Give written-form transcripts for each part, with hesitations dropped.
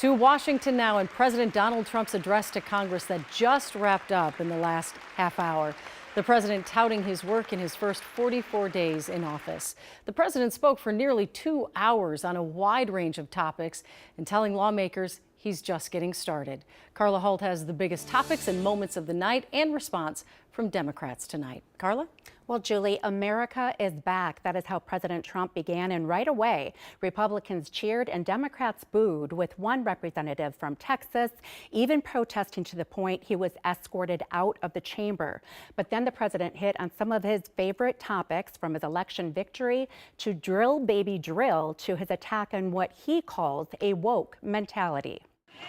To Washington now, and President Donald Trump's address to Congress that just wrapped up in the last half hour. The president touting his work in his first 44 days in office. The president spoke for nearly 2 hours on a wide range of topics and telling lawmakers he's just getting started. Carla Holt has the biggest topics and moments of the night and response from Democrats tonight. Carla? Well, Julie, America is back. That is how President Trump began. And right away, Republicans cheered and Democrats booed, with one representative from Texas even protesting to the point he was escorted out of the chamber. But then the president hit on some of his favorite topics, from his election victory to drill baby drill to his attack on what he calls a woke mentality.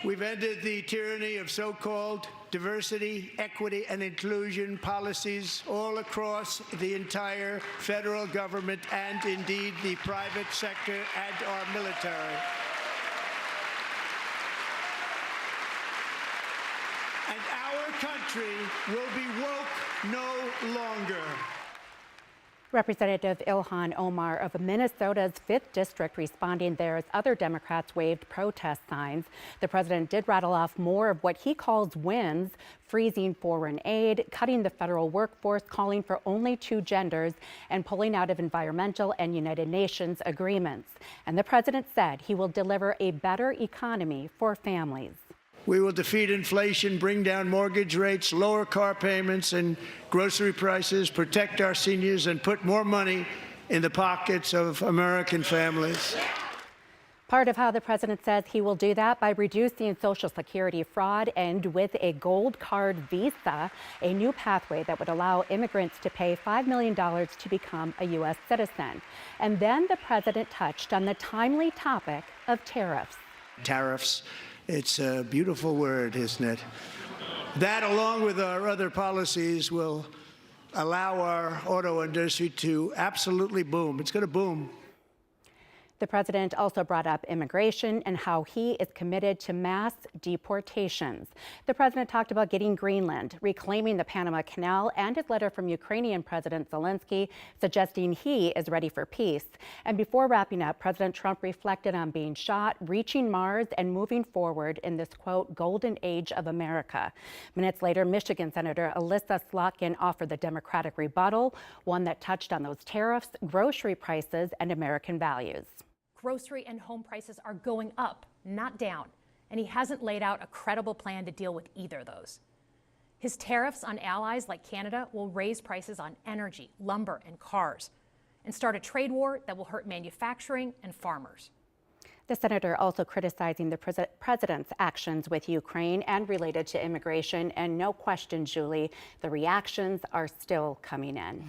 We've ended the tyranny of so-called diversity, equity, and inclusion policies all across the entire federal government and indeed the private sector and our military. And our country will be woke no longer. Representative Ilhan Omar of Minnesota's 5th District responding there as other Democrats waved protest signs. The president did rattle off more of what he calls wins: freezing foreign aid, cutting the federal workforce, calling for only 2 genders, and pulling out of environmental and United Nations agreements. And the president said he will deliver a better economy for families. We will defeat inflation, bring down mortgage rates, lower car payments and grocery prices, protect our seniors, and put more money in the pockets of American families. Part of how the president says he will do that by reducing Social Security fraud and with a gold card visa, a new pathway that would allow immigrants to pay $5 million to become a U.S. citizen. And then the president touched on the timely topic of tariffs. Tariffs. It's a beautiful word, isn't it? That, along with our other policies, will allow our auto industry to absolutely boom. It's going to boom. The president also brought up immigration and how he is committed to mass deportations. The president talked about getting Greenland, reclaiming the Panama Canal, and his letter from Ukrainian President Zelensky suggesting he is ready for peace. And before wrapping up, President Trump reflected on being shot, reaching Mars, and moving forward in this, quote, golden age of America. Minutes later, Michigan Senator Elissa Slotkin offered the Democratic rebuttal, one that touched on those tariffs, grocery prices, and American values. Grocery and home prices are going up, not down, and he hasn't laid out a credible plan to deal with either of those. His tariffs on allies like Canada will raise prices on energy, lumber, and cars, and start a trade war that will hurt manufacturing and farmers. The senator also criticizing the president's actions with Ukraine and related to immigration. And no question, Julie, the reactions are still coming in.